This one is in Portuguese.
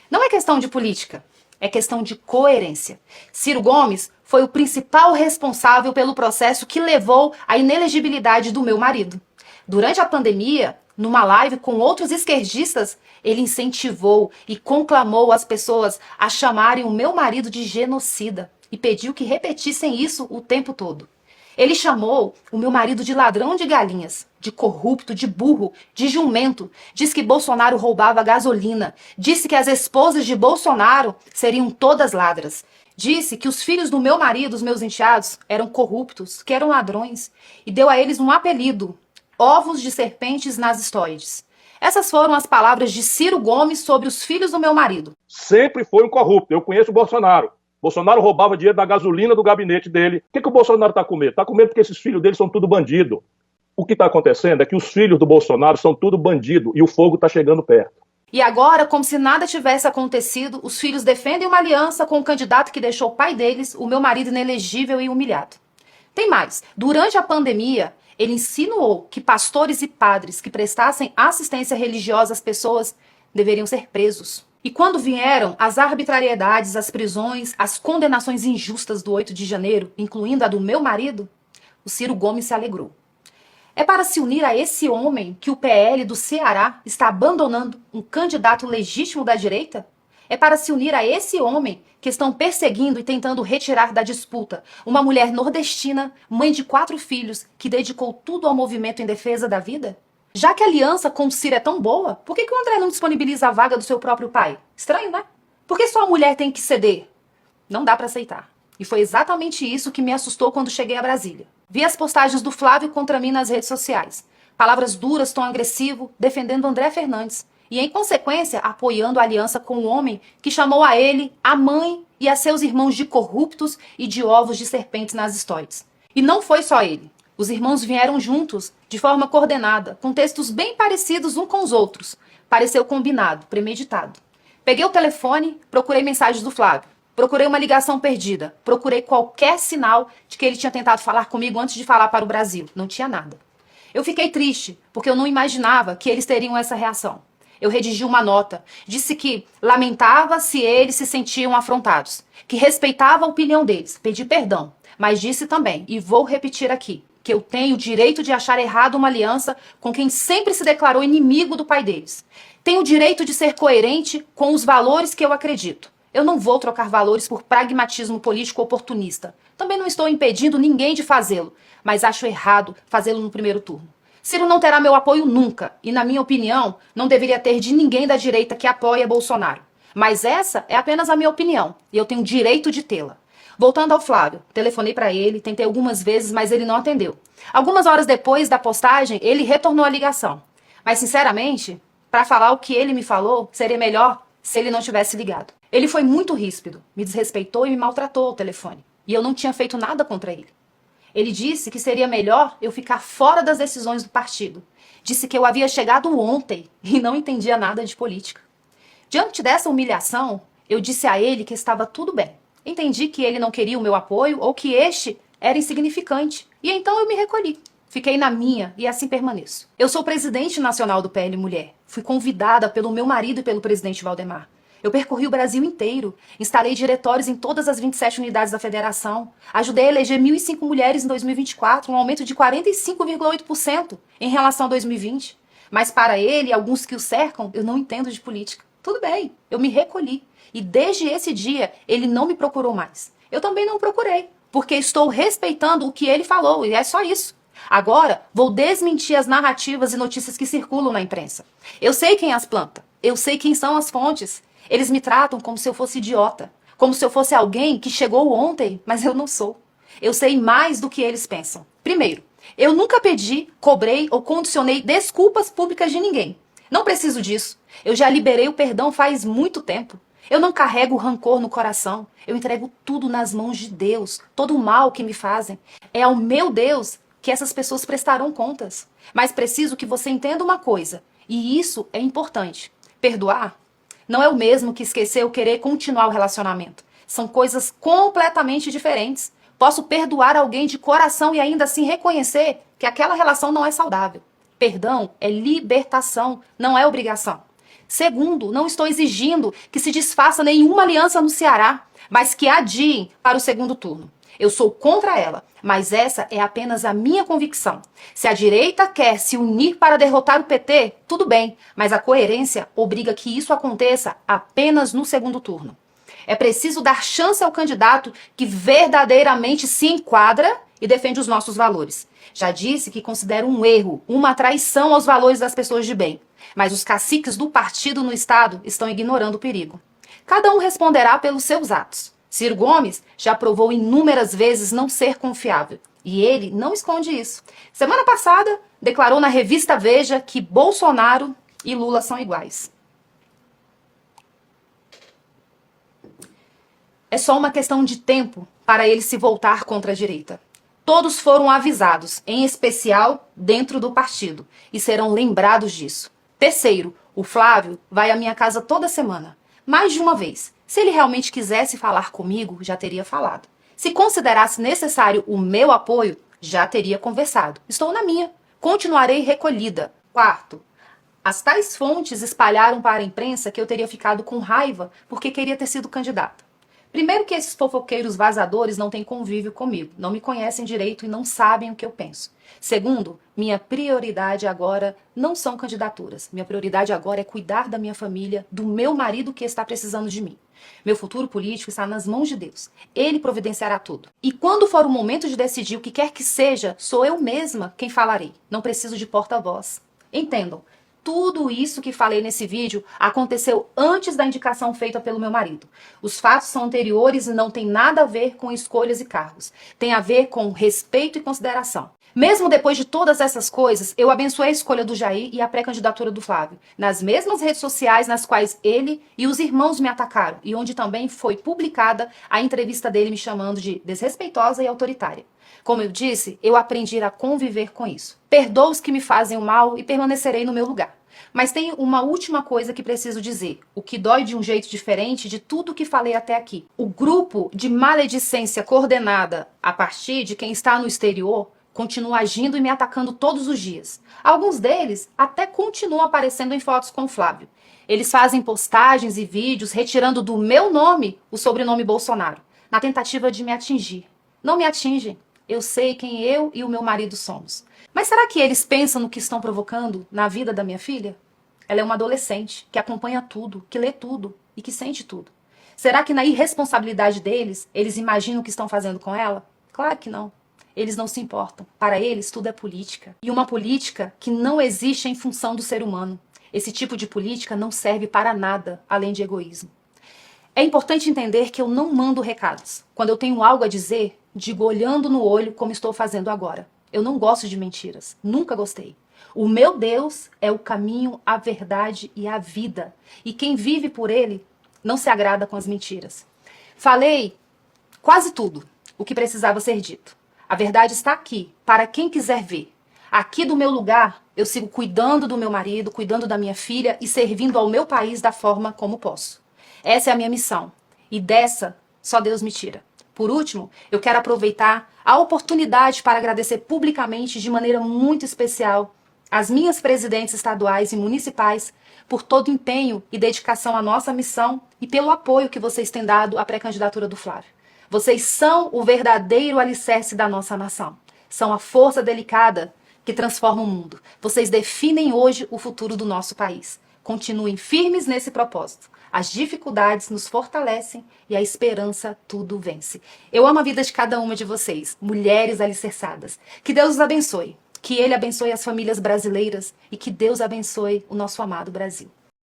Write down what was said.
Não é questão de política, é questão de coerência. Ciro Gomes foi o principal responsável pelo processo que levou à inelegibilidade do meu marido. Durante a pandemia, numa live com outros esquerdistas, ele incentivou e conclamou as pessoas a chamarem o meu marido de genocida e pediu que repetissem isso o tempo todo. Ele chamou o meu marido de ladrão de galinhas, de corrupto, de burro, de jumento. Disse que Bolsonaro roubava gasolina. Disse que as esposas de Bolsonaro seriam todas ladras. Disse que os filhos do meu marido, os meus enteados, eram corruptos, que eram ladrões. E deu a eles um apelido: ovos de serpentes nas histórias. Essas foram as palavras de Ciro Gomes sobre os filhos do meu marido. Sempre foi um corrupto. Eu conheço o Bolsonaro. Bolsonaro roubava dinheiro da gasolina do gabinete dele. O que o Bolsonaro está com medo? Está com medo porque esses filhos dele são tudo bandido. O que está acontecendo é que os filhos do Bolsonaro são tudo bandido e o fogo está chegando perto. E agora, como se nada tivesse acontecido, os filhos defendem uma aliança com o candidato que deixou o pai deles, o meu marido, inelegível e humilhado. Tem mais. Durante a pandemia, ele insinuou que pastores e padres que prestassem assistência religiosa às pessoas deveriam ser presos. E quando vieram as arbitrariedades, as prisões, as condenações injustas do 8 de janeiro, incluindo a do meu marido, o Ciro Gomes se alegrou. É para se unir a esse homem que o PL do Ceará está abandonando um candidato legítimo da direita? É para se unir a esse homem que estão perseguindo e tentando retirar da disputa uma mulher nordestina, mãe de 4 filhos, que dedicou tudo ao movimento em defesa da vida? Já que a aliança com o Ciro é tão boa, por que o André não disponibiliza a vaga do seu próprio pai? Estranho, né? Por que só a mulher tem que ceder? Não dá para aceitar. E foi exatamente isso que me assustou quando cheguei a Brasília. Vi as postagens do Flávio contra mim nas redes sociais. Palavras duras, tom agressivo, defendendo André Fernandes. E, em consequência, apoiando a aliança com o homem que chamou a ele, a mãe e a seus irmãos de corruptos e de ovos de serpentes nas histórias. E não foi só ele. Os irmãos vieram juntos, de forma coordenada, com textos bem parecidos uns com os outros. Pareceu combinado, premeditado. Peguei o telefone, procurei mensagens do Flávio. Procurei uma ligação perdida. Procurei qualquer sinal de que ele tinha tentado falar comigo antes de falar para o Brasil. Não tinha nada. Eu fiquei triste, porque eu não imaginava que eles teriam essa reação. Eu redigi uma nota. Disse que lamentava se eles se sentiam afrontados, que respeitava a opinião deles. Pedi perdão, mas disse também, e vou repetir aqui, que eu tenho o direito de achar errado uma aliança com quem sempre se declarou inimigo do pai deles. Tenho o direito de ser coerente com os valores que eu acredito. Eu não vou trocar valores por pragmatismo político oportunista. Também não estou impedindo ninguém de fazê-lo, mas acho errado fazê-lo no primeiro turno. Ciro não terá meu apoio nunca, e na minha opinião, não deveria ter de ninguém da direita que apoia Bolsonaro. Mas essa é apenas a minha opinião, e eu tenho o direito de tê-la. Voltando ao Flávio, telefonei para ele, tentei algumas vezes, mas ele não atendeu. Algumas horas depois da postagem, ele retornou a ligação. Mas, sinceramente, para falar o que ele me falou, seria melhor se ele não tivesse ligado. Ele foi muito ríspido, me desrespeitou e me maltratou ao telefone. E eu não tinha feito nada contra ele. Ele disse que seria melhor eu ficar fora das decisões do partido. Disse que eu havia chegado ontem e não entendia nada de política. Diante dessa humilhação, eu disse a ele que estava tudo bem. Entendi que ele não queria o meu apoio ou que este era insignificante. E então eu me recolhi. Fiquei na minha e assim permaneço. Eu sou presidente nacional do PL Mulher. Fui convidada pelo meu marido e pelo presidente Valdemar. Eu percorri o Brasil inteiro, instalei diretórios em todas as 27 unidades da federação, ajudei a eleger 1.005 mulheres em 2024, um aumento de 45,8% em relação a 2020. Mas para ele e alguns que o cercam, eu não entendo de política. Tudo bem, eu me recolhi. E desde esse dia, ele não me procurou mais. Eu também não o procurei, porque estou respeitando o que ele falou, e é só isso. Agora, vou desmentir as narrativas e notícias que circulam na imprensa. Eu sei quem as planta, eu sei quem são as fontes. Eles me tratam como se eu fosse idiota, como se eu fosse alguém que chegou ontem, mas eu não sou. Eu sei mais do que eles pensam. Primeiro, eu nunca pedi, cobrei ou condicionei desculpas públicas de ninguém. Não preciso disso. Eu já liberei o perdão faz muito tempo. Eu não carrego rancor no coração. Eu entrego tudo nas mãos de Deus. Todo o mal que me fazem. É ao meu Deus que essas pessoas prestarão contas. Mas preciso que você entenda uma coisa, e isso é importante. Perdoar não é o mesmo que esquecer ou querer continuar o relacionamento. São coisas completamente diferentes. Posso perdoar alguém de coração e ainda assim reconhecer que aquela relação não é saudável. Perdão é libertação, não é obrigação. Segundo, não estou exigindo que se desfaça nenhuma aliança no Ceará, mas que adiem para o segundo turno. Eu sou contra ela, mas essa é apenas a minha convicção. Se a direita quer se unir para derrotar o PT, tudo bem, mas a coerência obriga que isso aconteça apenas no segundo turno. É preciso dar chance ao candidato que verdadeiramente se enquadra e defende os nossos valores. Já disse que considero um erro, uma traição aos valores das pessoas de bem, mas os caciques do partido no estado estão ignorando o perigo. Cada um responderá pelos seus atos. Ciro Gomes já provou inúmeras vezes não ser confiável. E ele não esconde isso. Semana passada, declarou na revista Veja que Bolsonaro e Lula são iguais. É só uma questão de tempo para ele se voltar contra a direita. Todos foram avisados, em especial dentro do partido, e serão lembrados disso. Terceiro, o Flávio vai à minha casa toda semana, mais de uma vez. Se ele realmente quisesse falar comigo, já teria falado. Se considerasse necessário o meu apoio, já teria conversado. Estou na minha. Continuarei recolhida. Quarto, as tais fontes espalharam para a imprensa que eu teria ficado com raiva porque queria ter sido candidata. Primeiro que esses fofoqueiros vazadores não têm convívio comigo, não me conhecem direito e não sabem o que eu penso. Segundo, minha prioridade agora não são candidaturas. Minha prioridade agora é cuidar da minha família, do meu marido que está precisando de mim. Meu futuro político está nas mãos de Deus. Ele providenciará tudo. E quando for o momento de decidir o que quer que seja, sou eu mesma quem falarei. Não preciso de porta-voz. Entendam. Tudo isso que falei nesse vídeo aconteceu antes da indicação feita pelo meu marido. Os fatos são anteriores e não tem nada a ver com escolhas e cargos. Tem a ver com respeito e consideração. Mesmo depois de todas essas coisas, eu abençoei a escolha do Jair e a pré-candidatura do Flávio, nas mesmas redes sociais nas quais ele e os irmãos me atacaram e onde também foi publicada a entrevista dele me chamando de desrespeitosa e autoritária. Como eu disse, eu aprendi a conviver com isso. Perdoo os que me fazem o mal e permanecerei no meu lugar. Mas tem uma última coisa que preciso dizer, o que dói de um jeito diferente de tudo que falei até aqui. O grupo de maledicência coordenada a partir de quem está no exterior continua agindo e me atacando todos os dias. Alguns deles até continuam aparecendo em fotos com o Flávio. Eles fazem postagens e vídeos retirando do meu nome o sobrenome Bolsonaro, na tentativa de me atingir. Não me atingem. Eu sei quem eu e o meu marido somos. Mas será que eles pensam no que estão provocando na vida da minha filha? Ela é uma adolescente que acompanha tudo, que lê tudo e que sente tudo. Será que na irresponsabilidade deles, eles imaginam o que estão fazendo com ela? Claro que não. Eles não se importam. Para eles, tudo é política. E uma política que não existe em função do ser humano. Esse tipo de política não serve para nada além de egoísmo. É importante entender que eu não mando recados. Quando eu tenho algo a dizer, digo olhando no olho como estou fazendo agora. Eu não gosto de mentiras. Nunca gostei. O meu Deus é o caminho, a verdade e a vida. E quem vive por ele não se agrada com as mentiras. Falei quase tudo o que precisava ser dito. A verdade está aqui, para quem quiser ver. Aqui do meu lugar, eu sigo cuidando do meu marido, cuidando da minha filha e servindo ao meu país da forma como posso. Essa é a minha missão. E dessa, só Deus me tira. Por último, eu quero aproveitar a oportunidade para agradecer publicamente, de maneira muito especial, as minhas presidentes estaduais e municipais por todo o empenho e dedicação à nossa missão e pelo apoio que vocês têm dado à pré-candidatura do Flávio. Vocês são o verdadeiro alicerce da nossa nação. São a força delicada que transforma o mundo. Vocês definem hoje o futuro do nosso país. Continuem firmes nesse propósito. As dificuldades nos fortalecem e a esperança tudo vence. Eu amo a vida de cada uma de vocês, mulheres alicerçadas. Que Deus os abençoe. Que Ele abençoe as famílias brasileiras e que Deus abençoe o nosso amado Brasil.